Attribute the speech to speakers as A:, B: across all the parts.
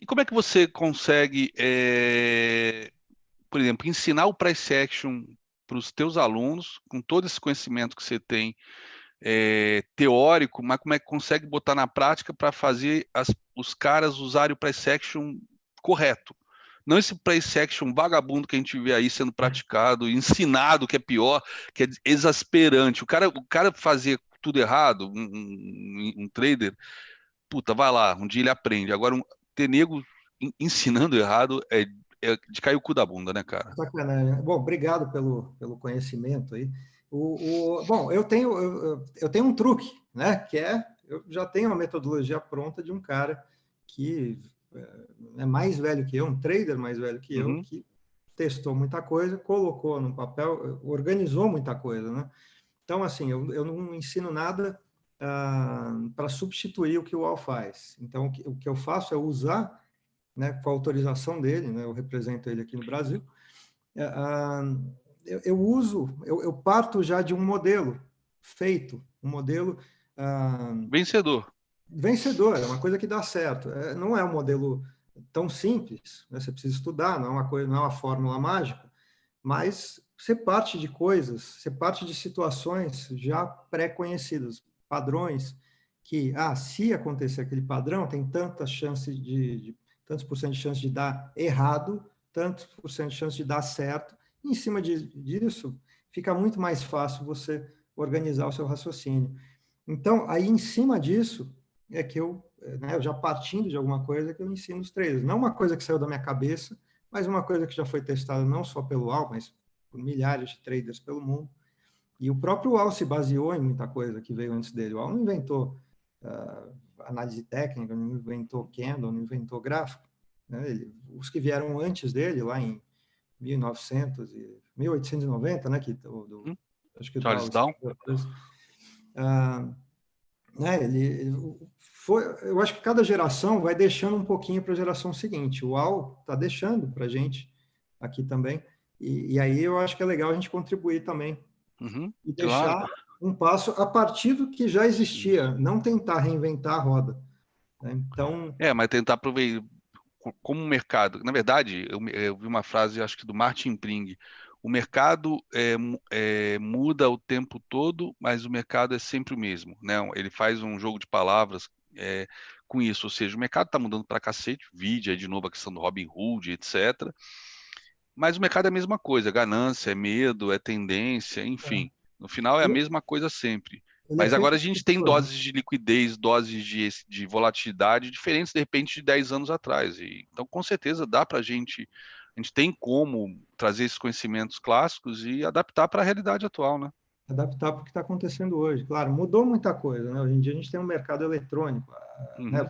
A: E como é que você consegue, por exemplo, ensinar o price action para os teus alunos, com todo esse conhecimento que você tem teórico, mas como é que consegue botar na prática para fazer os caras usarem o price action correto? Não esse price action vagabundo que a gente vê aí sendo praticado, ensinado, que é pior, que é exasperante. O cara fazer tudo errado, um trader, puta, vai lá, um dia ele aprende. Agora, ter nego ensinando errado é de cair o cu da bunda, né, cara?
B: Sacanagem. Bom, obrigado pelo conhecimento aí. Bom, eu tenho um truque, né? Que eu já tenho uma metodologia pronta de um cara que é mais velho que eu, um trader mais velho que eu,
A: Uhum.
B: que testou muita coisa, colocou no papel, organizou muita coisa, né? Então, assim, eu não ensino nada para substituir o que o UOL faz. Então, o que eu faço é usar, né, com a autorização dele, né? Eu represento ele aqui no Brasil. Eu parto já de um modelo feito, um modelo
A: Vencedor.
B: vencedor, é uma coisa que dá certo. Não é um modelo tão simples, né? Você precisa estudar, não é uma fórmula mágica, mas você parte de coisas, você parte de situações já pré-conhecidas, padrões que, se acontecer aquele padrão, tem tanta chance tantos por cento de chance de dar errado, tantos por cento de chance de dar certo. E em cima disso, fica muito mais fácil você organizar o seu raciocínio. Então, aí em cima disso é que eu já partindo de alguma coisa que eu ensino os traders. Não uma coisa que saiu da minha cabeça, mas uma coisa que já foi testada não só pelo UAL, mas por milhares de traders pelo mundo. E o próprio UAL se baseou em muita coisa que veio antes dele. O UAL não inventou análise técnica, não inventou candle, não inventou gráfico. Né? Os que vieram antes dele, lá em 1890, né, acho que o
A: Charles
B: Dow
A: Down.
B: né, eu acho que cada geração vai deixando um pouquinho para a geração seguinte. O UAU está deixando para a gente aqui também, e aí eu acho que é legal a gente contribuir também
A: Uhum,
B: e
A: claro.
B: deixar um passo a partir do que já existia, não tentar reinventar a roda. Né? Então,
A: Mas tentar aproveitar como o mercado. Na verdade, eu vi uma frase, acho que do Martin Pring. O mercado muda o tempo todo, mas o mercado é sempre o mesmo, né? Ele faz um jogo de palavras com isso, ou seja, o mercado está mudando para cacete, vídeo aí de novo a questão do Robin Hood, etc. Mas o mercado é a mesma coisa, ganância, é medo, é tendência, enfim. No final é a
B: ele,
A: mesma coisa sempre.
B: ele é
A: Mas agora
B: feito
A: a
B: de
A: gente tem
B: pessoas, né?
A: doses de liquidez, doses de volatilidade diferentes, de repente, de 10 anos atrás. Então, com certeza, dá para a gente tem como trazer esses conhecimentos clássicos e adaptar para a realidade atual, né?
B: Adaptar para o que está acontecendo hoje. Claro, mudou muita coisa, né? Hoje em dia a gente tem um mercado eletrônico, né?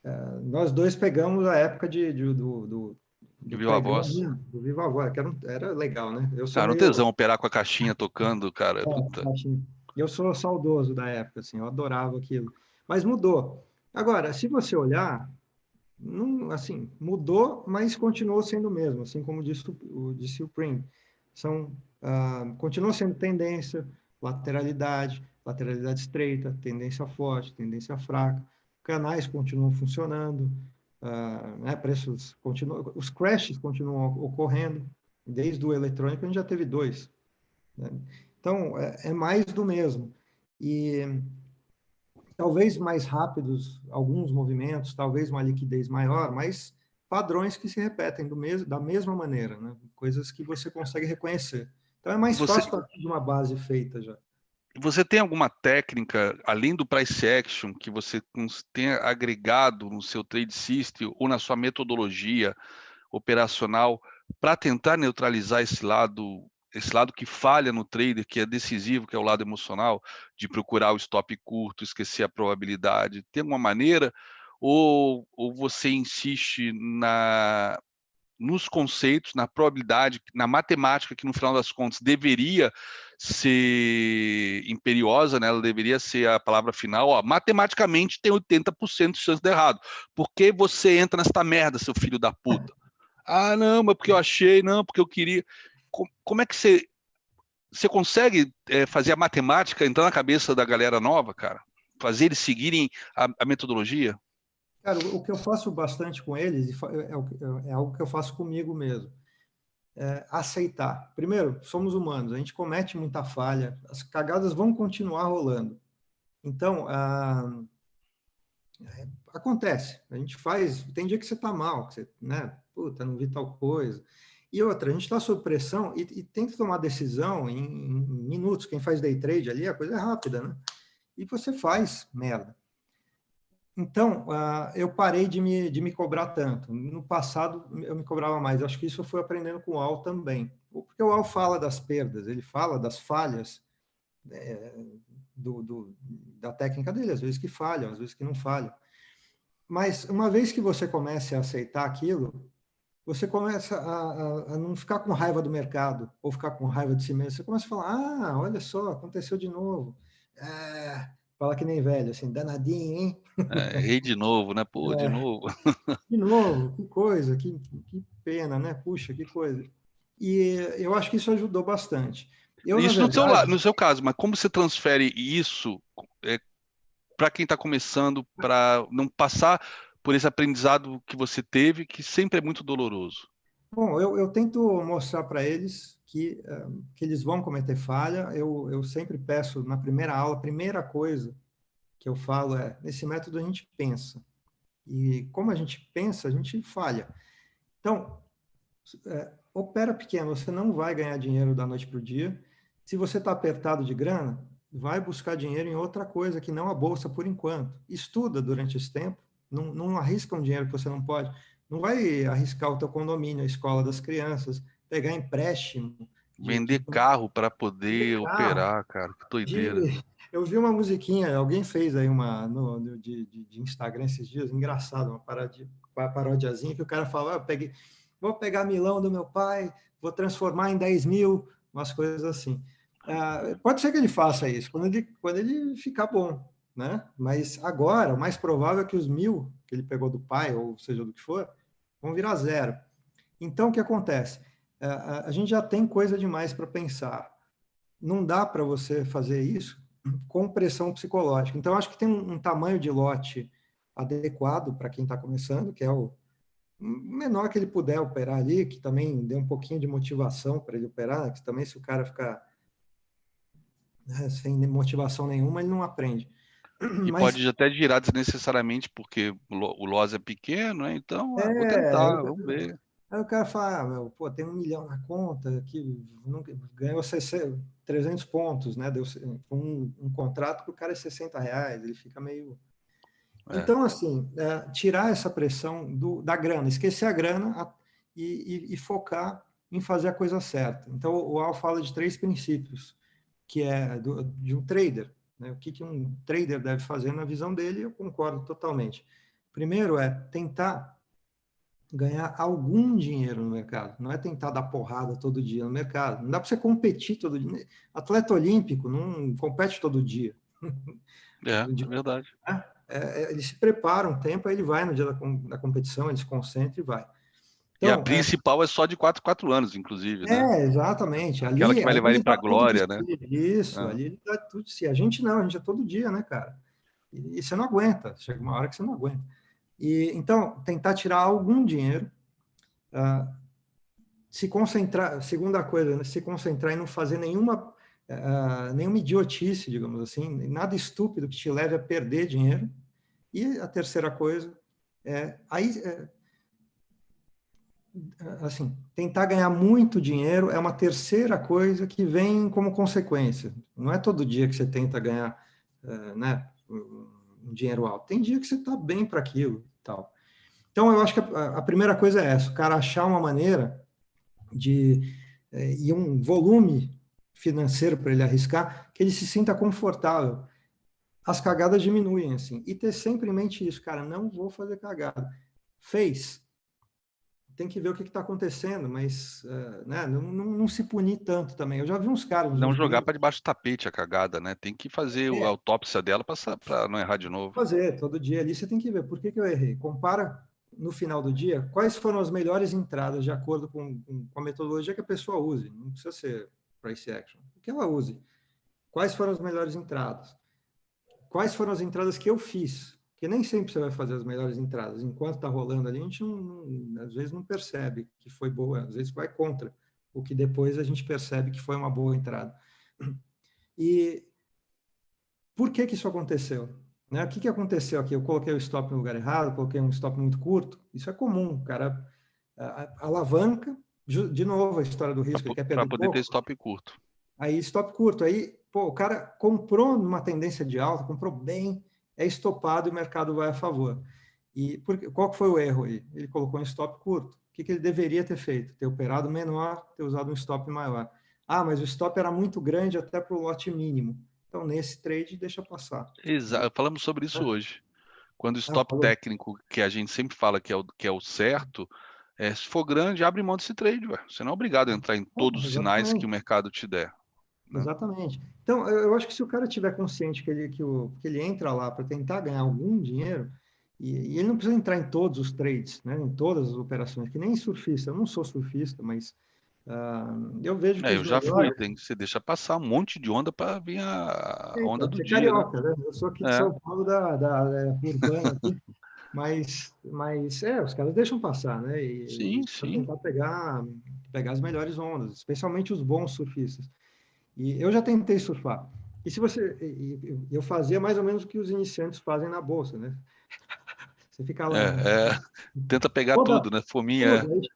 A: Uhum.
B: Nós dois pegamos a época
A: De
B: do
A: viva
B: pregão,
A: voz.
B: do Viva Voz, que era legal, né? Eu sou
A: Cara, um
B: meio...
A: tesão operar com a caixinha tocando, cara. Puta.
B: assim, eu sou saudoso da época, assim, eu adorava aquilo. Mas mudou. Agora, se você olhar, não, assim, mudou, mas continuou sendo o mesmo, assim como disse o Pring. Continua sendo tendência, lateralidade estreita, tendência forte, tendência fraca, canais continuam funcionando, né, preços continuam, os crashes continuam ocorrendo, desde o eletrônico a gente já teve dois. Né? Então, é mais do mesmo. E talvez mais rápidos alguns movimentos, talvez uma liquidez maior, mas padrões que se repetem da mesma maneira, né? Coisas que você consegue reconhecer. Então é mais
A: Você,
B: fácil partir de uma base feita já.
A: Você tem alguma técnica, além do price action, que você tenha agregado no seu trade system ou na sua metodologia operacional para tentar neutralizar esse lado que falha no trader, que é decisivo, que é o lado emocional, de procurar o stop curto, esquecer a probabilidade? Tem alguma maneira? Ou você insiste nos conceitos, na probabilidade, na matemática, que no final das contas deveria ser imperiosa, né? Ela deveria ser a palavra final. Ó, matematicamente tem 80% de chance de errado. Por que você entra nesta merda, seu filho da puta? Ah, não, mas porque eu achei, não, porque eu queria. Como é que você consegue fazer a matemática entrar na cabeça da galera nova, cara? Fazer eles seguirem a metodologia?
B: Cara, o que eu faço bastante com eles é algo que eu faço comigo mesmo. Aceitar. Primeiro, somos humanos, a gente comete muita falha, as cagadas vão continuar rolando. Então, acontece, a gente faz, tem dia que você está mal, que você, né, puta, não vi tal coisa. E outra, a gente está sob pressão e tem que tomar decisão em minutos. Quem faz day trade ali, a coisa é rápida, né? E você faz merda. Então, eu parei de me cobrar tanto. No passado, eu me cobrava mais. Acho que isso eu fui aprendendo com o Al também. Porque o Al fala das perdas, ele fala das falhas é, da técnica dele, às vezes que falham, às vezes que não falham. Mas uma vez que você comece a aceitar aquilo, você começa a não ficar com raiva do mercado ou ficar com raiva de si mesmo. Você começa a falar: ah, olha só, aconteceu de novo. Fala que nem velho, assim, danadinho, hein?
A: Errei de novo, né? Pô, de novo.
B: De novo, que coisa, que pena, né? Puxa, que coisa. E eu acho que isso ajudou bastante. Eu, na
A: Isso
B: verdade,
A: no seu caso, mas como você transfere isso para quem está começando, para não passar por esse aprendizado que você teve, que sempre é muito doloroso?
B: bom, eu tento mostrar para eles que eles vão cometer falha. Eu sempre peço na primeira aula, a primeira coisa que eu falo nesse método a gente pensa. E como a gente pensa, a gente falha. Então, opera pequeno, você não vai ganhar dinheiro da noite para o dia. Se você está apertado de grana, vai buscar dinheiro em outra coisa que não a bolsa por enquanto. Estuda durante esse tempo, não arrisca um dinheiro que você não pode. Não vai arriscar o teu condomínio, a escola das crianças, pegar empréstimo
A: Vender carro para poder
B: carro.
A: operar, cara, que doideira.
B: Eu vi uma musiquinha, alguém fez aí uma de Instagram esses dias, engraçado, uma parodiazinha que o cara falava: vou pegar milão do meu pai, vou transformar em 10 mil, umas coisas assim. Pode ser que ele faça isso quando ele ficar bom, né? Mas agora, o mais provável é que os 1.000 que ele pegou do pai, ou seja do que for, vão virar zero. Então, o que acontece? A gente já tem coisa demais para pensar. Não dá para você fazer isso com pressão psicológica. Então, acho que tem um tamanho de lote adequado para quem está começando, que é o menor que ele puder operar ali, que também dê um pouquinho de motivação para ele operar, que também se o cara ficar, né, sem motivação nenhuma, ele não aprende.
A: E
B: Mas
A: pode até girar desnecessariamente, porque o loss é pequeno, né? Então, vou
B: é,
A: tentar, vamos ver.
B: aí o cara fala: meu, pô, tem 1 milhão na conta, que nunca, ganhou 300 pontos, né? Deu um contrato que o cara é R$ 60, ele fica meio.
A: É.
B: Então, assim, tirar essa pressão da grana, esquecer a grana e focar em fazer a coisa certa. Então, o Al fala de 3 princípios, que é de um trader, né? O que um trader deve fazer na visão dele, eu concordo totalmente. Primeiro é tentar ganhar algum dinheiro no mercado, não é tentar dar porrada todo dia no mercado. Não dá para você competir todo dia. Atleta olímpico não compete todo dia.
A: É verdade.
B: Ele se prepara um tempo, aí ele vai no dia da competição, ele se concentra e vai.
A: E a
B: Então,
A: principal é só de 4 anos, inclusive, né?
B: exatamente.
A: Aquela que vai
B: Ali
A: levar ele
B: ele
A: para
B: dá
A: a
B: tudo de
A: glória, né?
B: si. Isso,
A: É.
B: ali ele dá tudo de si. A gente não, a gente é todo dia, né, cara? E você não aguenta. Chega uma hora que você não aguenta. E então, tentar tirar algum dinheiro, ah, se concentrar, segunda coisa, né, se concentrar em não fazer nenhuma idiotice, digamos assim, nada estúpido que te leve a perder dinheiro. E a terceira coisa assim, tentar ganhar muito dinheiro é uma terceira coisa que vem como consequência. Não é todo dia que você tenta ganhar, né, um dinheiro alto. Tem dia que você está bem para aquilo, tal. Então, eu acho que a primeira coisa é essa: o cara achar uma maneira e um volume financeiro para ele arriscar, que ele se sinta confortável. As cagadas diminuem, assim. E ter sempre em mente isso: cara, não vou fazer cagada. Fez, tem que ver o que está acontecendo, mas né, não se punir tanto também. Eu já vi uns caras,
A: Não
B: uns
A: jogar
B: gringos,
A: para debaixo do tapete a cagada, né? Tem que fazer a autópsia dela para não errar de novo.
B: fazer todo dia ali, você tem que ver por que eu errei. Compara no final do dia quais foram as melhores entradas de acordo com a metodologia que a pessoa use. Não precisa ser price action. O que ela use. Quais foram as melhores entradas? Quais foram as entradas que eu fiz? Porque nem sempre você vai fazer as melhores entradas. Enquanto está rolando ali, a gente às vezes não percebe que foi boa, às vezes vai contra o que depois a gente percebe que foi uma boa entrada. E por que isso aconteceu? Né? O que aconteceu aqui? Eu coloquei o stop no lugar errado, coloquei um stop muito curto. Isso é comum, o cara alavanca, de novo a história do risco, ele quer
A: Para
B: perder
A: poder ter
B: pouco,
A: stop curto.
B: aí stop curto, aí pô, o cara comprou numa tendência de alta, comprou bem, é estopado e o mercado vai a favor. E qual que foi o erro aí? Ele colocou um stop curto. O que ele deveria ter feito? Ter operado menor, ter usado um stop maior. Ah, mas o stop era muito grande até para o lote mínimo. Então, nesse trade, deixa passar.
A: Exato, falamos sobre isso hoje. Quando o
B: Ah,
A: stop
B: falou.
A: técnico, que a gente sempre fala que é o certo, se for grande, abre mão desse trade, ué. Você não é obrigado a entrar em todos os sinais que o
B: Exatamente.
A: mercado te der. Né?
B: Exatamente. Então, eu acho que se o cara tiver consciente que ele entra lá para tentar ganhar algum dinheiro, e ele não precisa entrar em todos os trades, né, em todas as operações, que nem surfista. Eu não sou surfista, mas eu vejo que os
A: Eu já fui,
B: melhores.
A: você deixa passar um monte de onda para vir a onda
B: Então,
A: do
B: você é
A: dia, né?
B: carioca, né? Eu sou aqui de
A: É,
B: São Paulo, da urbana aqui, mas os caras deixam passar, né?
A: sim,
B: E para
A: sim.
B: tentar pegar as melhores ondas, especialmente os bons surfistas. E eu já tentei surfar. E se você, eu fazia mais ou menos o que os iniciantes fazem na bolsa, né? Você fica lá,
A: Tenta pegar tudo,
B: toda,
A: né? Fominha.
B: tudo,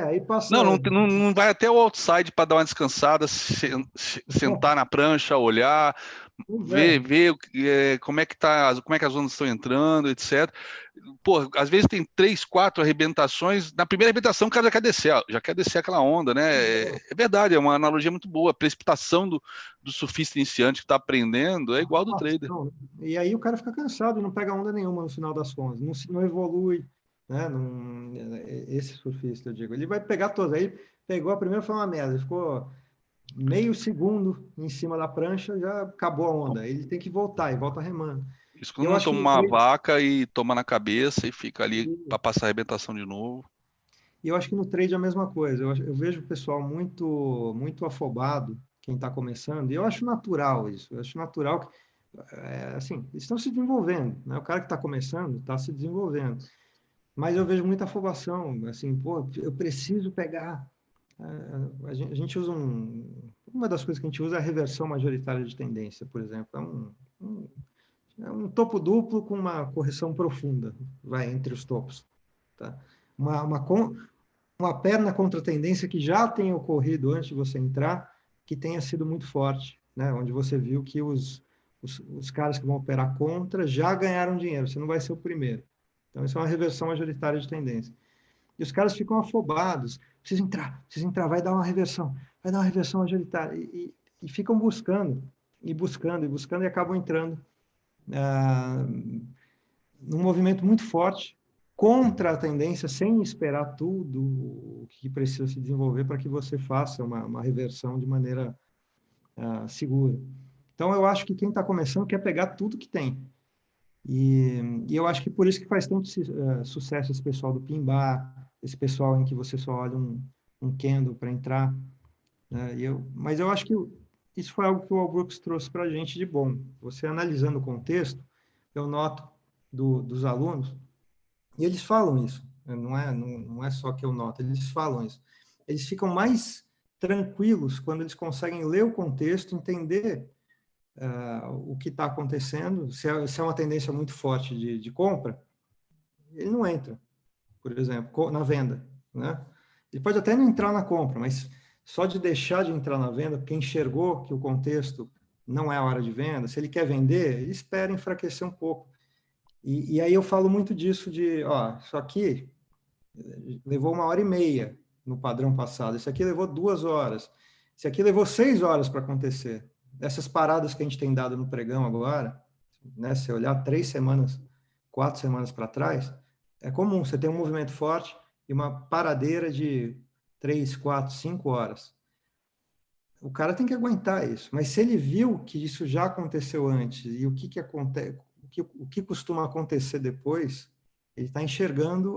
B: aí
A: Não,
B: passa,
A: não vai até o outside para dar uma descansada, sentar na prancha, olhar,
B: pois é,
A: ver como é que tá, como é que as ondas estão entrando, etc. Pô, às vezes tem 3, 4 arrebentações. Na primeira arrebentação, o cara já quer descer aquela onda, né? É verdade, é uma analogia muito boa. A precipitação do surfista iniciante que está aprendendo é igual ao do trader.
B: não, né? E aí o cara fica cansado e não pega onda nenhuma no final das contas, não evolui, né? Não, esse surfista, eu digo, ele vai pegar todas. Aí pegou a primeira, foi uma merda, ele ficou meio segundo em cima da prancha, já acabou a onda. Ele tem que voltar e volta remando.
A: Isso
B: E
A: quando
B: eu
A: não
B: acho que
A: toma
B: no
A: uma
B: trade,
A: vaca e toma na cabeça e fica ali para passar a arrebentação de novo.
B: e eu acho que no trade é a mesma coisa. Eu vejo o pessoal muito afobado, quem está começando, e eu acho natural isso. Eu acho natural que, assim, eles estão se desenvolvendo, né? O cara que está começando está se desenvolvendo. Mas eu vejo muita afobação, assim, pô, eu preciso pegar. A gente usa uma das coisas que a gente usa é a reversão majoritária de tendência, por exemplo. É um topo duplo com uma correção profunda, vai entre os topos. Tá? Uma perna contra a tendência que já tenha ocorrido antes de você entrar, que tenha sido muito forte, né? Onde você viu que os caras que vão operar contra já ganharam dinheiro, você não vai ser o primeiro. Então, isso é uma reversão majoritária de tendência. E os caras ficam afobados, precisa entrar, vai dar uma reversão majoritária. E ficam buscando, e acabam entrando num movimento muito forte contra a tendência, sem esperar tudo o que precisa se desenvolver para que você faça uma reversão de maneira segura. Então, eu acho que quem está começando quer pegar tudo que tem. E eu acho que por isso que faz tanto sucesso esse pessoal do Pimbar, esse pessoal em que você só olha um candle para entrar. Né? Mas eu acho que isso foi algo que o Al Brooks trouxe para a gente de bom. Você analisando o contexto, eu noto dos alunos, e eles falam isso, né? Não é só que eu noto, eles falam isso. Eles ficam mais tranquilos quando eles conseguem ler o contexto, entender o que está acontecendo. Se é uma tendência muito forte de compra, ele não entra, por exemplo, na venda. Né? Ele pode até não entrar na compra, mas só de deixar de entrar na venda, porque enxergou que o contexto não é a hora de venda, se ele quer vender, ele espera enfraquecer um pouco. E aí eu falo muito disso isso aqui levou 1h30 no padrão passado, isso aqui levou 2 horas, isso aqui levou 6 horas para acontecer. Essas paradas que a gente tem dado no pregão agora, né, se olhar 3 semanas, 4 semanas para trás, é comum, você tem um movimento forte e uma paradeira de 3, 4, 5 horas. O cara tem que aguentar isso, mas se ele viu que isso já aconteceu antes e que acontece, o que costuma acontecer depois, ele está enxergando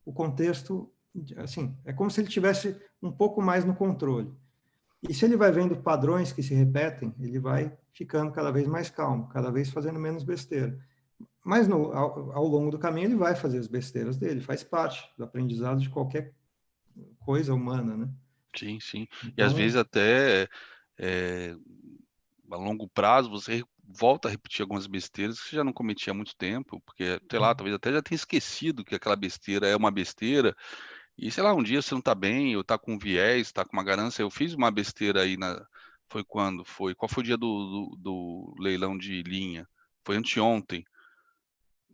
B: o contexto, assim, é como se ele tivesse um pouco mais no controle. E se ele vai vendo padrões que se repetem, ele vai ficando cada vez mais calmo, cada vez fazendo menos besteira. Mas ao longo do caminho ele vai fazer as besteiras dele, faz parte do aprendizado de qualquer coisa humana, né?
A: Sim, sim. E às vezes
B: Então,
A: até é, a longo prazo você volta a repetir algumas besteiras que você já não cometia há muito tempo, porque, sei lá, talvez até já tenha esquecido que aquela besteira é uma besteira, e sei lá, um dia você não tá bem, ou tá com viés, tá com uma ganância. Eu fiz uma besteira aí Foi quando? Foi. Qual foi o dia do leilão de linha? Foi anteontem.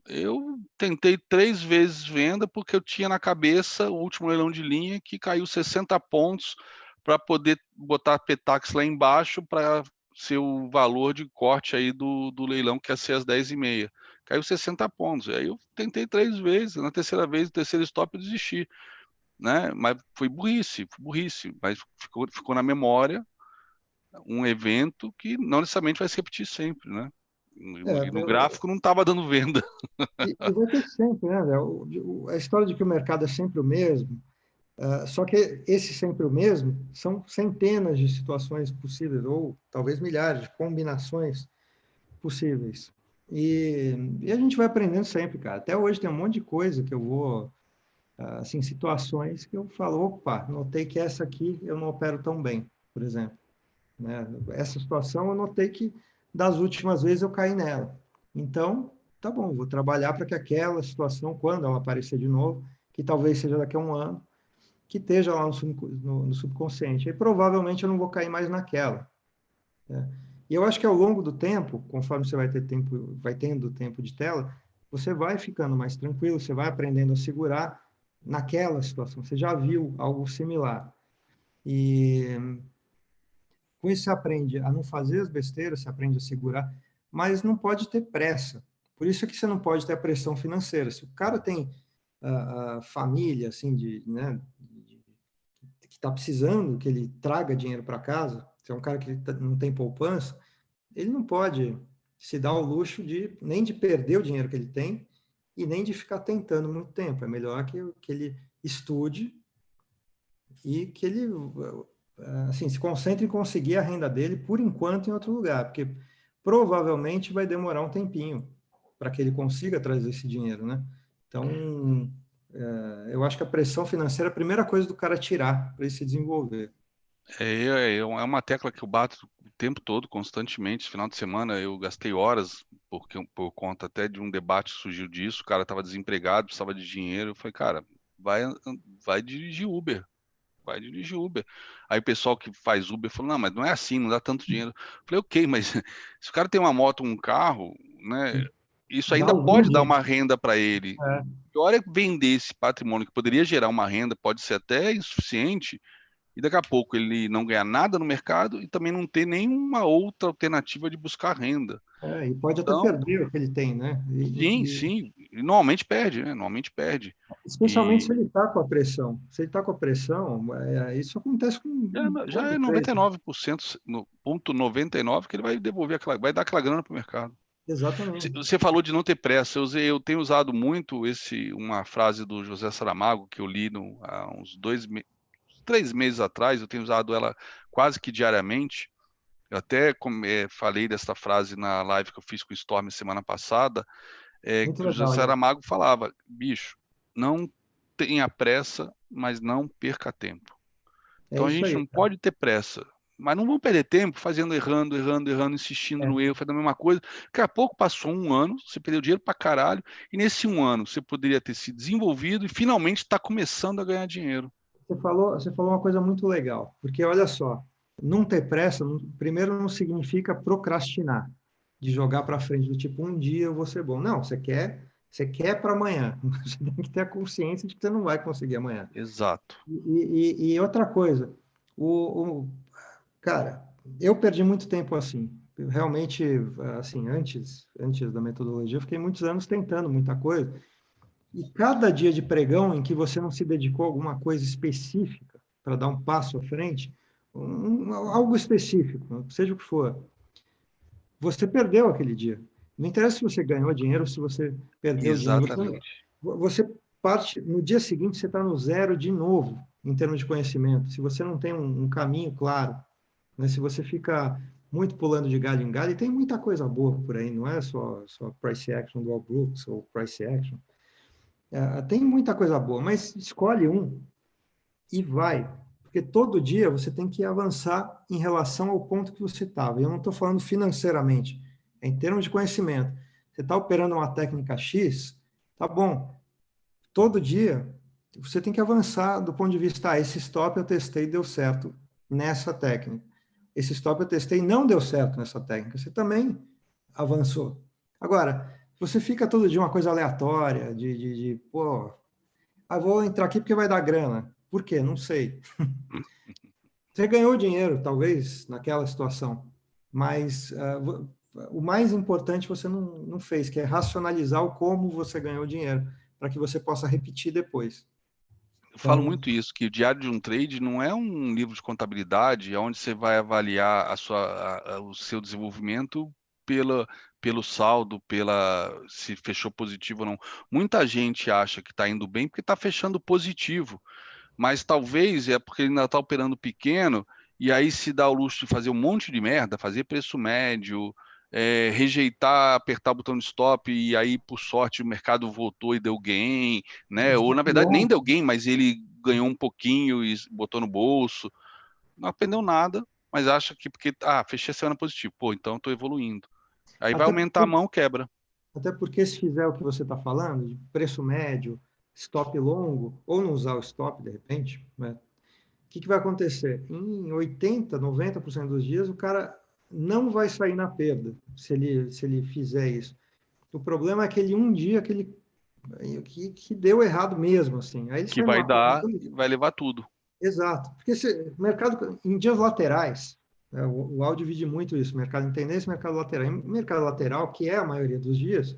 A: Eu tentei 3 vezes venda porque eu tinha na cabeça o último leilão de linha que caiu 60 pontos para poder botar a Petax lá embaixo para ser o valor de corte aí do leilão, que ia ser às 10h30. Caiu 60 pontos. Aí eu tentei 3 vezes, na terceira vez, no terceiro stop eu desisti, né? Mas foi burrice, mas ficou na memória um evento que não necessariamente vai se repetir sempre, né? E no
B: é,
A: gráfico não estava dando venda.
B: e vai ter sempre, né, Léo? A história de que o mercado é sempre o mesmo, só que esse sempre o mesmo são centenas de situações possíveis, ou talvez milhares de combinações possíveis. E a gente vai aprendendo sempre, cara. Até hoje tem um monte de coisa que eu vou, assim, situações que eu falo, opa, notei que essa aqui eu não opero tão bem, por exemplo. Né? Essa situação eu notei que das últimas vezes eu caí nela. Então, tá bom, vou trabalhar para que aquela situação, quando ela aparecer de novo, que talvez seja daqui a um ano, que esteja lá no subconsciente. E provavelmente eu não vou cair mais naquela. Né? E eu acho que ao longo do tempo, conforme você vai ter tempo, vai tendo tempo de tela, você vai ficando mais tranquilo, você vai aprendendo a segurar naquela situação. Você já viu algo similar. E com isso você aprende a não fazer as besteiras, você aprende a segurar, mas não pode ter pressa. Por isso é que você não pode ter a pressão financeira. Se o cara tem a família, assim, que está precisando que ele traga dinheiro para casa, se é um cara que não tem poupança, ele não pode se dar o luxo de nem de perder o dinheiro que ele tem e nem de ficar tentando muito tempo. É melhor que ele estude e que ele assim, se concentre em conseguir a renda dele por enquanto em outro lugar, porque provavelmente vai demorar um tempinho para que ele consiga trazer esse dinheiro, né? Então, eu acho que a pressão financeira é a primeira coisa do cara tirar para ele se desenvolver.
A: É uma tecla que eu bato o tempo todo, constantemente. Esse final de semana eu gastei horas por conta até de um debate que surgiu disso. O cara estava desempregado, precisava de dinheiro. Eu falei, cara, vai, vai dirigir Uber. Vai dirigir Uber. Aí o pessoal que faz Uber falou, não, mas não é assim, não dá tanto dinheiro. Eu falei, ok, mas se o cara tem uma moto, um carro, né, isso
B: Dá
A: ainda
B: algum
A: pode dar
B: dinheiro.
A: uma renda para ele.
B: É,
A: Pior é vender esse patrimônio que poderia gerar uma renda, pode ser até insuficiente, e daqui a pouco ele não ganhar nada no mercado e também não ter nenhuma outra alternativa de buscar renda.
B: e pode até
A: Então,
B: perder o que ele tem, né?
A: sim, sim, e normalmente perde, né? Normalmente perde.
B: Especialmente se
A: E
B: ele está com a pressão. Se ele está com a pressão, isso acontece com
A: já
B: todo
A: é
B: trade.
A: 99%, no ponto 99 que ele vai devolver vai dar aquela grana para o mercado.
B: Exatamente.
A: Você falou de não ter pressa. Eu tenho usado muito uma frase do José Saramago que eu li há uns 3 meses atrás. Eu tenho usado ela quase que diariamente. Eu até falei dessa frase na live que eu fiz com o Storm semana passada,
B: Muito
A: que o José
B: legal, aliás.
A: Saramago falava, bicho, não tenha pressa, mas não perca tempo.
B: É
A: Então a
B: isso
A: gente
B: aí,
A: não
B: cara.
A: pode ter pressa. Mas não vamos perder tempo fazendo, errando, errando, errando, insistindo
B: É.
A: no erro, fazendo a mesma coisa. Daqui a pouco passou um ano, você perdeu dinheiro pra caralho, e nesse um ano você poderia ter se desenvolvido e finalmente está começando a ganhar dinheiro.
B: Você falou uma coisa muito legal, porque olha só, não ter pressa, primeiro não significa procrastinar, de jogar para frente, do tipo, um dia eu vou ser bom. Não, você quer para amanhã. Você tem que ter a consciência de que você não vai conseguir amanhã.
A: Exato.
B: E outra coisa, cara, eu perdi muito tempo assim. Realmente, assim, antes da metodologia, eu fiquei muitos anos tentando muita coisa. E cada dia de pregão em que você não se dedicou a alguma coisa específica para dar um passo à frente, algo específico, seja o que for, você perdeu aquele dia. Não interessa se você ganhou dinheiro ou se você perdeu dinheiro.
A: Exatamente.
B: Você parte, no dia seguinte, você está no zero de novo, em termos de conhecimento. Se você não tem um caminho claro, né? Se você fica muito pulando de galho em galho, e tem muita coisa boa por aí, não é só price action do Brooks ou price action. Tem muita coisa boa, mas escolhe um e vai. Porque todo dia você tem que avançar em relação ao ponto que você estava. E eu não estou falando financeiramente, é em termos de conhecimento. Você está operando uma técnica X, tá bom. Todo dia você tem que avançar do ponto de vista, esse stop eu testei e deu certo nessa técnica. Esse stop eu testei e não deu certo nessa técnica. Você também avançou. Agora, você fica todo dia uma coisa aleatória, pô, vou entrar aqui porque vai dar grana. Por quê? Não sei. Você ganhou dinheiro, talvez, naquela situação, mas o mais importante você não fez, que é racionalizar o como você ganhou dinheiro, para que você possa repetir depois.
A: Eu falo
B: Então,
A: muito isso, que o diário de um trade não é um livro de contabilidade, onde você vai avaliar o seu desenvolvimento pelo saldo, se fechou positivo ou não. Muita gente acha que está indo bem porque está fechando positivo, mas talvez é porque ele ainda está operando pequeno e aí se dá o luxo de fazer um monte de merda, fazer preço médio, rejeitar, apertar o botão de stop e aí, por sorte, o mercado voltou e deu gain, né? Ou, na verdade, nem
B: longo,
A: deu gain, mas ele ganhou um pouquinho e botou no bolso. Não aprendeu nada, mas acha que porque, fechei a semana positivo, pô, então estou evoluindo. Aí vai
B: até
A: aumentar a
B: porque,
A: mão, quebra.
B: até porque se fizer o que você está falando, de preço médio, stop longo, ou não usar o stop, de repente, né? O que vai acontecer? Em 80, 90% dos dias, o cara não vai sair na perda se ele fizer isso. O problema é aquele um dia que deu errado mesmo, assim. Aí ele
A: Que
B: sai
A: vai
B: numa perda.
A: dar, vai levar tudo.
B: Exato. Porque mercado, em dias laterais, né, o Al divide muito isso, mercado em tendência e mercado lateral. Em mercado lateral, que é a maioria dos dias,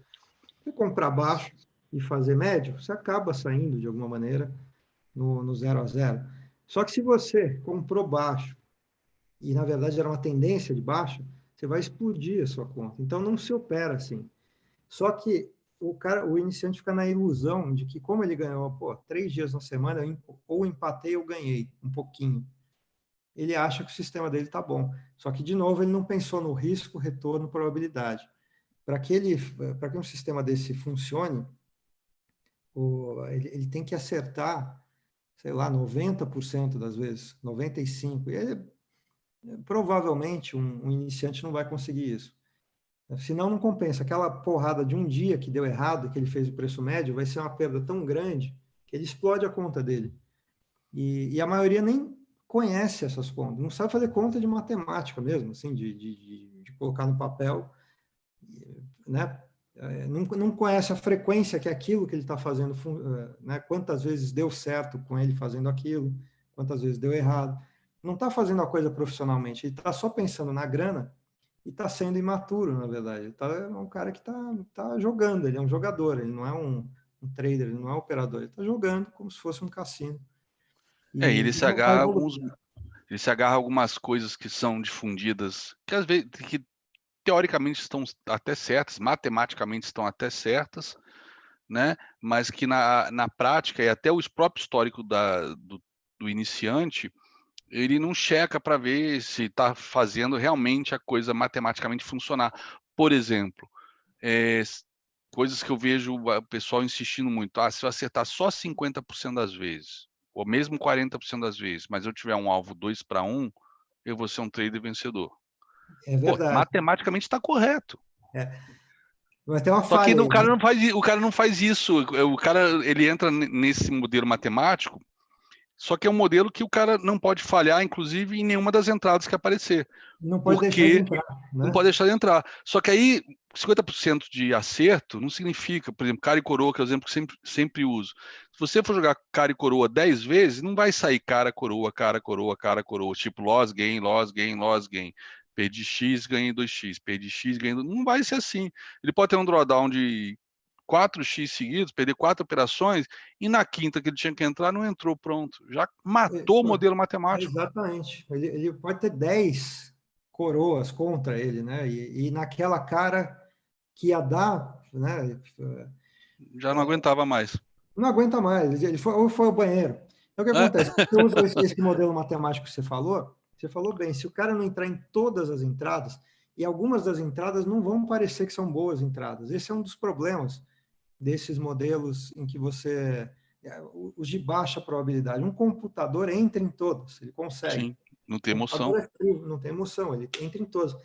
B: você comprar baixo e fazer médio, você acaba saindo de alguma maneira no 0 a 0. Só que se você comprou baixo e na verdade era uma tendência de baixa, você vai explodir a sua conta. Então não se opera assim. Só que o iniciante fica na ilusão de que como ele ganhou, 3 dias na semana, ou empatei ou ganhei um pouquinho. Ele acha que o sistema dele está bom. Só que, de novo, ele não pensou no risco, retorno, probabilidade. Para que um sistema desse funcione, ele tem que acertar, sei lá, 90% das vezes, 95%. Provavelmente um iniciante não vai conseguir isso. Senão não compensa. Aquela porrada de um dia que deu errado, que ele fez o preço médio, vai ser uma perda tão grande que ele explode a conta dele. E a maioria nem conhece essas contas, não sabe fazer conta de matemática mesmo, assim, de colocar no papel, né? Não conhece a frequência que aquilo que ele está fazendo, né? Quantas vezes deu certo com ele fazendo aquilo, quantas vezes deu errado. Não está fazendo a coisa profissionalmente, ele está só pensando na grana e está sendo imaturo, na verdade. É um cara que está jogando, ele é um jogador, ele não é um trader, ele não é um operador, ele está jogando como se fosse um cassino.
A: Ele
B: E
A: se
B: não está
A: agarra a
B: evoluindo.
A: ele se agarra a algumas coisas que são difundidas, que às vezes, que teoricamente estão até certas, matematicamente estão até certas, né? Mas que na prática, e até o próprio histórico do iniciante, ele não checa para ver se está fazendo realmente a coisa matematicamente funcionar. Por exemplo, coisas que eu vejo o pessoal insistindo muito. Se eu acertar só 50% das vezes, ou mesmo 40% das vezes, mas eu tiver um alvo 2 para 1, eu vou ser um trader vencedor.
B: É
A: Pô,
B: verdade.
A: matematicamente está correto.
B: É. Vai ter uma
A: Só que
B: falha
A: o
B: aí, né?
A: cara não faz, o cara não faz isso. O cara ele entra nesse modelo matemático, só que é um modelo que o cara não pode falhar, inclusive, em nenhuma das entradas que aparecer.
B: Não pode deixar de
A: Porque
B: entrar,
A: não
B: né?
A: pode deixar de entrar. Só que aí, 50% de acerto não significa, por exemplo, cara e coroa, que é o exemplo que sempre uso. Se você for jogar cara e coroa 10 vezes, não vai sair cara, coroa, cara, coroa, cara, coroa. Tipo, loss, gain, loss, gain, loss, gain. Perdi X, ganhei 2X. Perdi X, ganhei 2. Não vai ser assim. Ele pode ter um drawdown de 4X seguidos, perder 4 operações, e na quinta que ele tinha que entrar, não entrou, pronto. Já matou o modelo matemático.
B: Exatamente. Ele pode ter 10 coroas contra ele, né? E naquela cara que ia dar, né?
A: Já não aguentava mais.
B: Não aguenta mais. Ou foi ao banheiro. Então, o que
A: É.
B: acontece? Você usa esse modelo matemático que você falou, Você falou bem, se o cara não entrar em todas as entradas, e algumas das entradas não vão parecer que são boas entradas. Esse é um dos problemas desses modelos em que você... os de baixa probabilidade. Um computador entra em todos, ele consegue.
A: Sim, não tem
B: O
A: emoção.
B: computador é frio, não tem emoção, ele entra em todos.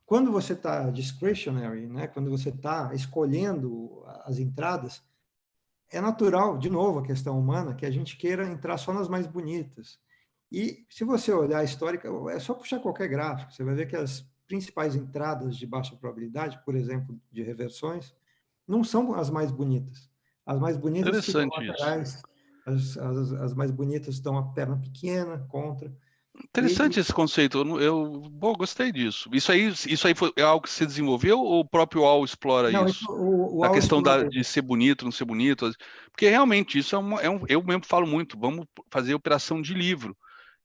B: Quando você está discretionary, né, quando você está escolhendo as entradas, é natural, de novo, a questão humana, que a gente queira entrar só nas mais bonitas. E se você olhar a histórica, é só puxar qualquer gráfico, você vai ver que as principais entradas de baixa probabilidade, por exemplo, de reversões, não são as mais bonitas. As mais bonitas ficam
A: Interessante isso.
B: laterais, as mais bonitas dão a perna pequena, contra.
A: Interessante esse conceito. Bom, gostei disso. Isso aí é algo que você desenvolveu ou o próprio UOL explora
B: Não,
A: isso?
B: o
A: Da
B: Al
A: questão
B: explora
A: de
B: isso.
A: ser bonito, não ser bonito. Porque realmente isso eu mesmo falo muito. Vamos fazer operação de livro.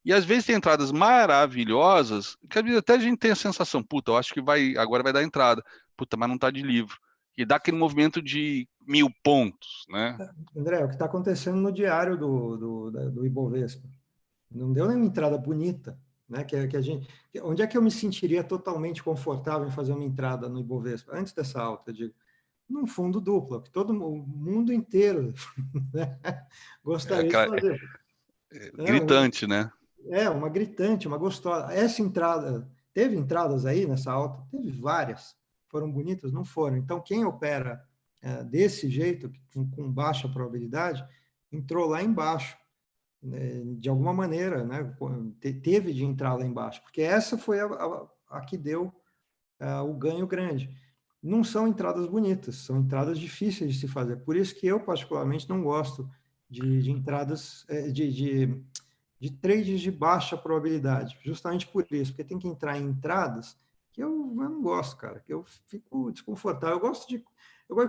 A: E às vezes tem entradas maravilhosas, que às vezes até a gente tem a sensação, puta, eu acho que agora vai dar entrada. Puta, mas não tá de livro. E dá aquele movimento de 1.000 pontos, né?
B: André, o que está acontecendo no diário do Ibovespa? Não deu nenhuma entrada bonita, né? Que a gente, onde é que eu me sentiria totalmente confortável em fazer uma entrada no Ibovespa antes dessa alta? Eu digo, num fundo duplo, que todo o mundo inteiro, né,
A: É
B: gostaria de
A: aquela,
B: fazer. É,
A: gritante, né?
B: uma gritante, uma gostosa. Essa entrada, teve entradas aí nessa alta? Teve várias. Foram bonitas? Não foram. Então, quem opera desse jeito, com baixa probabilidade, entrou lá embaixo, né, de alguma maneira, né, teve de entrar lá embaixo, porque essa foi a que deu o ganho grande. Não são entradas bonitas, são entradas difíceis de se fazer. Por isso que eu, particularmente, não gosto de entradas, de trades de baixa probabilidade, justamente por isso, porque tem que entrar em entradas que eu não gosto, cara, que eu fico desconfortável. Eu gosto de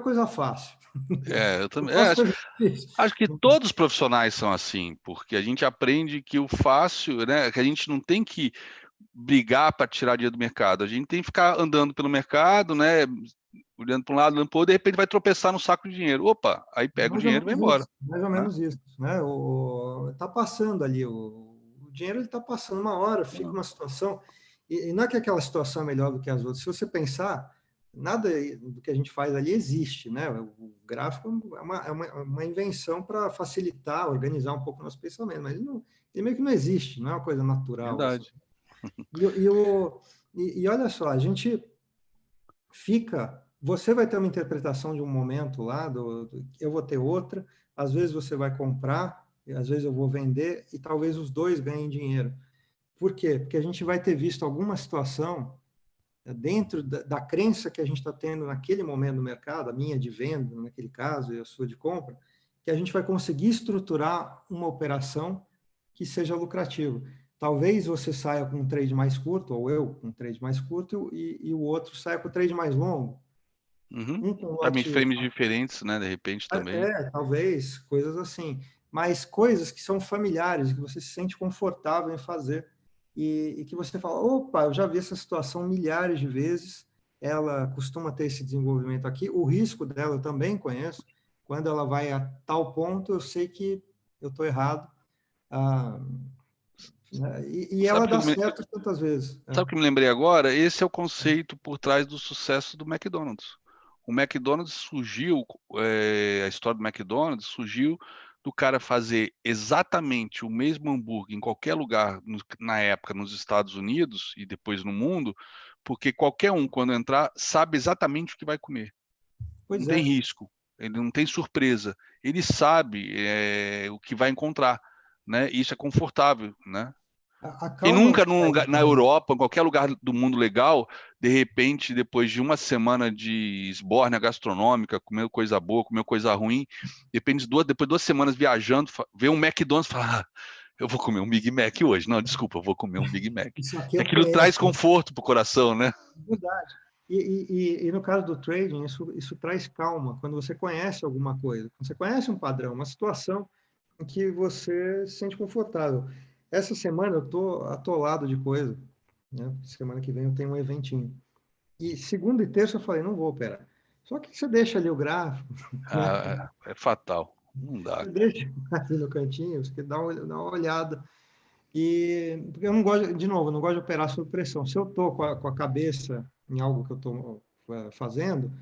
B: coisa fácil.
A: Eu
B: Eu
A: também.
B: gosto de coisa difícil.
A: Acho que todos os profissionais são assim, porque a gente aprende que o fácil, né, que a gente não tem que brigar para tirar dinheiro do mercado, a gente tem que ficar andando pelo mercado, né, olhando para um lado, olhando para o outro, de repente vai tropeçar no saco de dinheiro. Opa, aí pega o
B: Mais ou
A: dinheiro e vai
B: menos
A: embora,
B: isso, mais ou
A: né?
B: menos isso, né? Tá passando ali, o dinheiro ele está passando uma hora, fica
A: Não,
B: uma situação, e não é que aquela situação é melhor do que as outras. Se você pensar, nada do que a gente faz ali existe, né? O gráfico é uma invenção para facilitar, organizar um pouco o nosso pensamento, mas ele meio que não existe, não é uma coisa natural, assim.
A: verdade.
B: E olha só, a gente fica. Você vai ter uma interpretação de um momento lá, eu vou ter outra, às vezes você vai comprar, às vezes eu vou vender, e talvez os dois ganhem dinheiro. Por quê? Porque a gente vai ter visto alguma situação dentro da crença que a gente está tendo naquele momento no mercado, a minha de venda, naquele caso, e a sua de compra, que a gente vai conseguir estruturar uma operação que seja lucrativa. Talvez você saia com um trade mais curto, ou eu com um trade mais curto, e o outro saia com um trade mais longo.
A: Uhum.
B: Um com
A: Também
B: lote,
A: frames diferentes, né, de repente também.
B: talvez, coisas assim. Mas coisas que são familiares, que você se sente confortável em fazer. E que você fala, opa, eu já vi essa situação milhares de vezes, ela costuma ter esse desenvolvimento aqui, o risco dela eu também conheço. Quando ela vai a tal ponto, eu sei que eu estou errado. Ah, né? E ela
A: Sabe que
B: dá certo tantas vezes.
A: sabe o que me lembrei agora? Esse é o conceito por trás do sucesso do McDonald's. O McDonald's surgiu, a história do McDonald's surgiu do cara fazer exatamente o mesmo hambúrguer em qualquer lugar, na época nos Estados Unidos e depois no mundo, porque qualquer um, quando entrar, sabe exatamente o que vai comer. Não
B: Pois
A: tem
B: é,
A: risco, ele não tem surpresa, ele sabe o que vai encontrar, né? E isso é confortável, né?
B: a
A: Quem
B: calma
A: nunca
B: que pede
A: na
B: também.
A: Europa, em qualquer lugar do mundo legal, de repente, depois de uma semana de esbórnia gastronômica, comeu coisa boa, comeu coisa ruim, depois de 2 semanas viajando, vê um McDonald's e fala, eu vou comer um Big Mac hoje. Não, desculpa, eu vou comer um Big Mac.
B: Isso aqui eu
A: Aquilo traz
B: conheço.
A: conforto pro coração, né?
B: Verdade. E no caso do trading, isso traz calma. Quando você conhece alguma coisa, quando você conhece um padrão, uma situação em que você se sente confortável. Essa semana eu estou atolado de coisa, né? Semana que vem eu tenho um eventinho. E segunda e terça eu falei, não vou operar. Só que você deixa ali o gráfico, né?
A: É fatal. Não dá,
B: Você
A: cara.
B: deixa ali no cantinho, você dá uma olhada. E porque eu não gosto, de novo, eu não gosto de operar sob pressão. Se eu estou com a cabeça em algo que eu estou fazendo,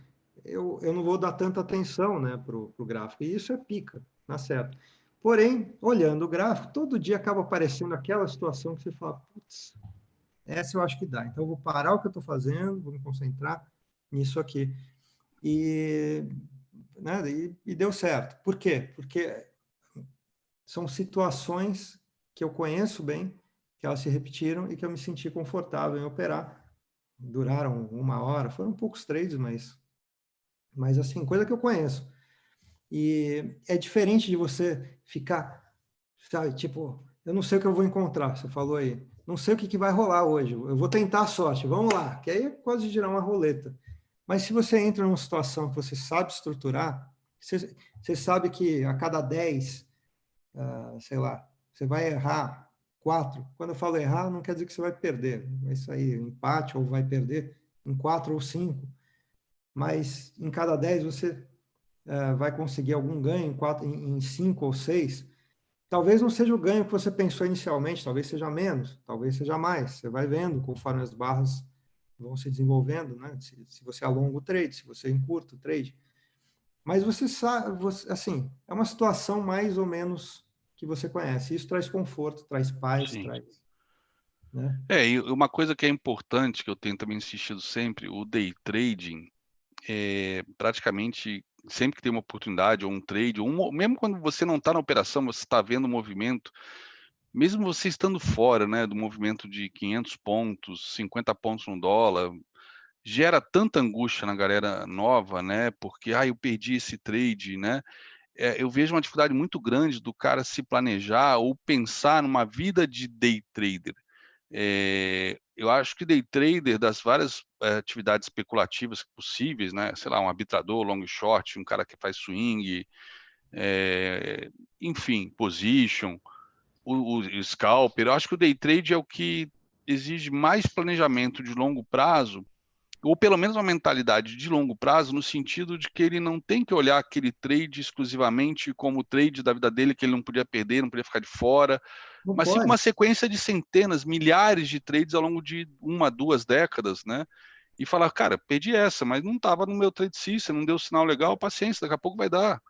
B: eu não vou dar tanta atenção, né, para o gráfico. E isso é pica, tá certo. Porém, olhando o gráfico, todo dia acaba aparecendo aquela situação que você fala, putz, essa eu acho que dá. Então, eu vou parar o que eu estou fazendo, vou me concentrar nisso aqui. E, né, e deu certo. Por quê? Porque são situações que eu conheço bem, que elas se repetiram e que eu me senti confortável em operar. Duraram 1 hora, foram poucos trades, mas assim, coisa que eu conheço. E é diferente de você ficar, sabe, tipo, eu não sei o que eu vou encontrar, você falou aí. Não sei o que vai rolar hoje, eu vou tentar a sorte, vamos lá, que aí é quase girar uma roleta. Mas se você entra numa situação que você sabe estruturar, você sabe que a cada 10 sei lá, você vai errar 4. Quando eu falo errar, não quer dizer que você vai perder, vai sair empate ou vai perder em 4 ou 5, mas em cada 10 você vai conseguir algum ganho em 5 ou 6. Talvez não seja o ganho que você pensou inicialmente, talvez seja menos, talvez seja mais. Você vai vendo conforme as barras vão se desenvolvendo, né? Se você alonga o trade, se você encurta o trade. Mas você sabe, assim, é uma situação mais ou menos que você conhece. Isso traz conforto, traz paz,
A: Sim.
B: traz, né?
A: E uma coisa que é importante, que eu tenho também insistido sempre, o day trading, praticamente sempre que tem uma oportunidade, ou um trade, mesmo quando você não está na operação, você está vendo o movimento, mesmo você estando fora, né, do movimento de 500 pontos, 50 pontos no dólar, gera tanta angústia na galera nova, né, porque, eu perdi esse trade, né, eu vejo uma dificuldade muito grande do cara se planejar ou pensar numa vida de day trader. Eu acho que day trader, das várias atividades especulativas possíveis, né, sei lá, um arbitrador, long short, um cara que faz swing, enfim, position, o scalper, eu acho que o day trade é o que exige mais planejamento de longo prazo, ou pelo menos uma mentalidade de longo prazo, no sentido de que ele não tem que olhar aquele trade exclusivamente como o trade da vida dele, que ele não podia perder, não podia ficar de fora,
B: Não
A: mas sim com
B: pode.
A: uma sequência de centenas, milhares de trades ao longo de 1, 2 décadas, né? E falar, cara, perdi essa, mas não estava no meu trade system, não deu sinal legal, paciência, daqui a pouco vai dar.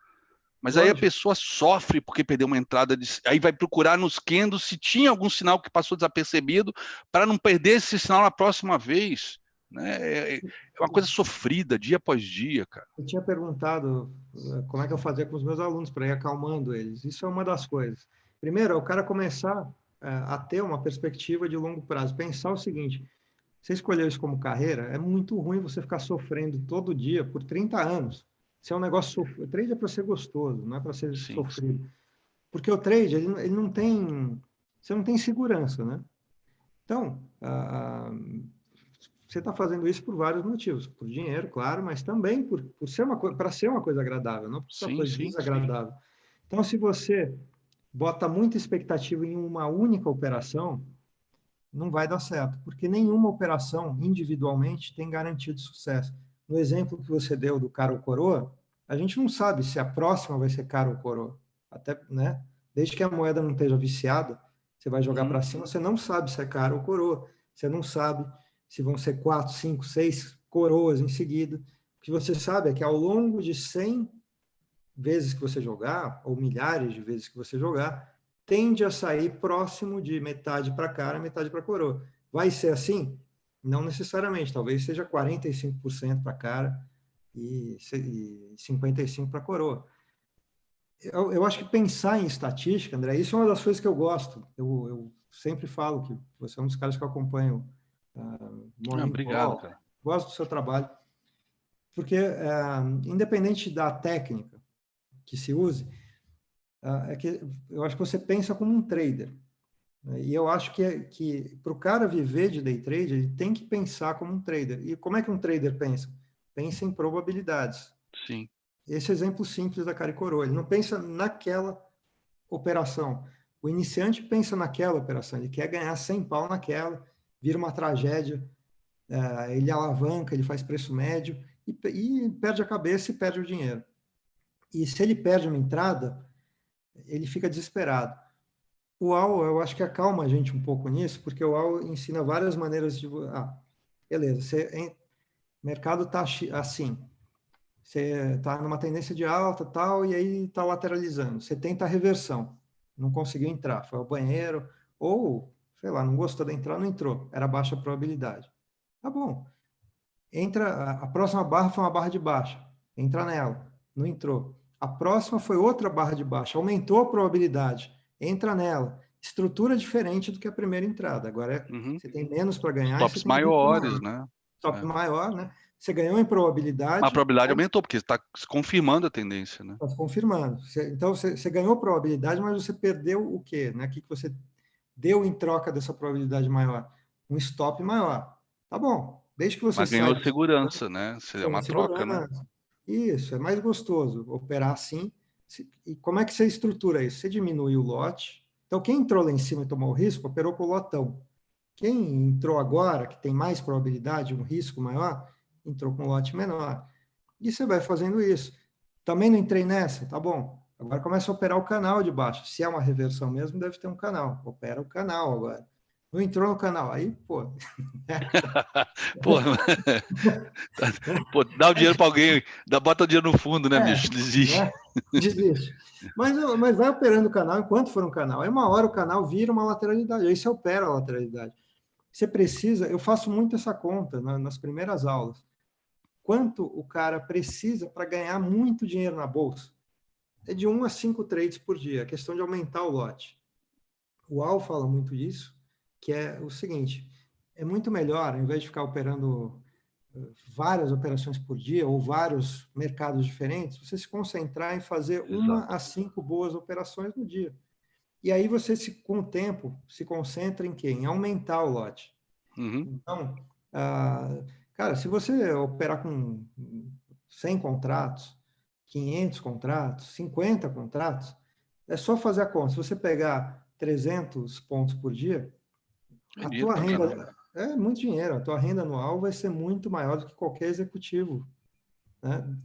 A: Mas aí a
B: Lógico.
A: pessoa sofre porque perdeu uma entrada, aí vai procurar nos candles se tinha algum sinal que passou desapercebido para não perder esse sinal na próxima vez. Né? É uma coisa sofrida, dia após dia, cara.
B: Eu tinha perguntado como é que eu fazia com os meus alunos para ir acalmando eles. Isso é uma das coisas. Primeiro, é o cara começar a ter uma perspectiva de longo prazo. Pensar o seguinte, você escolheu isso como carreira, é muito ruim você ficar sofrendo todo dia por 30 anos. Isso é um negócio, o trade é para ser gostoso, não é para ser
A: Sim,
B: sofrido. Porque o trade, ele não tem, você não tem segurança, né? Então, você está fazendo isso por vários motivos, por dinheiro, claro, mas também por ser para ser uma coisa agradável, não para
A: sim,
B: coisa
A: sim.
B: desagradável. Então, se você bota muita expectativa em uma única operação, não vai dar certo, porque nenhuma operação individualmente tem garantia de sucesso. No exemplo que você deu do cara ou coroa, a gente não sabe se a próxima vai ser cara ou coroa. Até, né? Desde que a moeda não esteja viciada, você vai jogar
A: Uhum.
B: para cima, você não sabe se é cara ou coroa. Você não sabe se vão ser 4, 5, 6 coroas em seguida. O que você sabe é que ao longo de 100 vezes que você jogar, ou milhares de vezes que você jogar, tende a sair próximo de metade para cara, metade para coroa. Vai ser assim? Não necessariamente, talvez seja 45% para cara e 55% para coroa. Eu acho que pensar em estatística, André, isso é uma das coisas que eu gosto. Eu sempre falo que você é um dos caras que eu acompanho Morning
A: Obrigado,
B: Call,
A: cara.
B: gosto do seu trabalho, porque independente da técnica que se use, é que eu acho que você pensa como um trader. Né? E eu acho que para o cara viver de day trade, ele tem que pensar como um trader. E como é que um trader pensa? Pensa em probabilidades.
A: Sim.
B: Esse exemplo simples da cara e coroa. Ele não pensa naquela operação. O iniciante pensa naquela operação. Ele quer ganhar 100 pau naquela, vira uma tragédia, ele alavanca, ele faz preço médio e perde a cabeça e perde o dinheiro. E se ele perde uma entrada, ele fica desesperado. O AL, eu acho que acalma a gente um pouco nisso, porque o AL ensina várias maneiras de... beleza, o mercado está assim, você está numa tendência de alta tal, e aí está lateralizando. Você tenta a reversão, não conseguiu entrar, foi ao banheiro, ou, sei lá, não gostou da entrada, não entrou, era baixa probabilidade. Tá bom, entra, a próxima barra foi uma barra de baixa, entra nela, não entrou. A próxima foi outra barra de baixa, aumentou a probabilidade, entra nela. Estrutura diferente do que a primeira entrada. Agora
A: Uhum.
B: você tem menos para ganhar e você
A: Tops
B: tem risco
A: maiores,
B: maior.
A: né?
B: Top
A: É.
B: maior, né? Você ganhou em
A: Mas a
B: probabilidade,
A: probabilidade
B: mas
A: aumentou, porque está se confirmando a tendência, né?
B: está se confirmando. Então você ganhou probabilidade, mas você perdeu o quê? Né? O que você deu em troca dessa probabilidade maior? Um stop maior. Tá bom, desde que você
A: Mas ganhou
B: saiba.
A: segurança, né? É
B: Ganhou
A: uma troca, né?
B: segurança. Isso, é mais gostoso operar assim. E como é que você estrutura isso? Você diminui o lote. Então, quem entrou lá em cima e tomou o risco, operou com o lotão. Quem entrou agora, que tem mais probabilidade, um risco maior, entrou com um lote menor. E você vai fazendo isso. Também não entrei nessa? Tá bom. Agora começa a operar o canal de baixo. Se é uma reversão mesmo, deve ter um canal. Opera o canal agora. Não entrou no canal. Aí, pô.
A: Pô, pô, dá o dinheiro para alguém, bota o dinheiro no fundo, né,
B: É,
A: bicho? Desiste.
B: né? Desiste. Mas vai operando o canal enquanto for um canal. Aí uma hora o canal vira uma lateralidade, aí você opera a lateralidade. Você precisa, eu faço muito essa conta nas primeiras aulas. Quanto o cara precisa para ganhar muito dinheiro na bolsa? É de 1 a 5 trades por dia, a questão de aumentar o lote. O Al fala muito disso, que é o seguinte, é muito melhor, ao invés de ficar operando várias operações por dia ou vários mercados diferentes, você se concentrar em fazer 1
A: Exato.
B: a 5 boas operações no dia. E aí você, com o tempo, se concentra em quê? Em aumentar o lote.
A: Uhum.
B: Então, cara, se você operar com 100 contratos, 500 contratos, 50 contratos, é só fazer a conta. Se você pegar 300 pontos por dia,
A: É
B: a
A: dinheiro
B: tua
A: pra caramba.
B: renda é muito dinheiro. A tua renda anual vai ser muito maior do que qualquer executivo, né?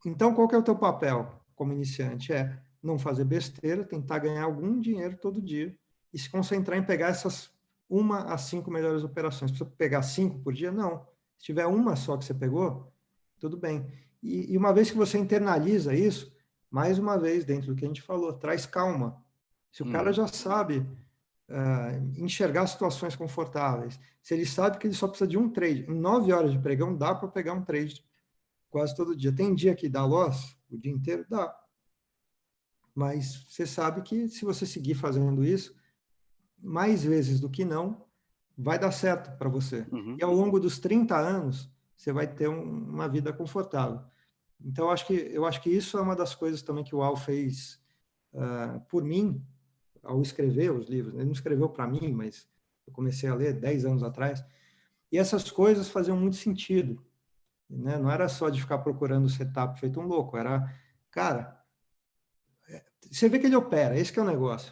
B: Então, qual que é o teu papel como iniciante? É não fazer besteira, tentar ganhar algum dinheiro todo dia e se concentrar em pegar essas 1 a 5 melhores operações. Precisa pegar 5 por dia? Não. Se tiver uma só que você pegou, tudo bem. E uma vez que você internaliza isso, mais uma vez, dentro do que a gente falou, traz calma. Se o cara
A: Uhum.
B: já sabe enxergar situações confortáveis, se ele sabe que ele só precisa de um trade, em 9 horas de pregão, dá para pegar um trade quase todo dia. Tem dia que dá loss o dia inteiro? Dá. Mas você sabe que se você seguir fazendo isso, mais vezes do que não, vai dar certo para você.
A: Uhum.
B: E ao longo dos 30 anos, você vai ter uma vida confortável. Então, eu acho que isso é uma das coisas também que o Al fez por mim, ao escrever os livros. Ele não escreveu para mim, mas eu comecei a ler 10 anos atrás. E essas coisas faziam muito sentido. Né? Não era só de ficar procurando o setup feito um louco, era, cara, você vê que ele opera, esse que é o negócio.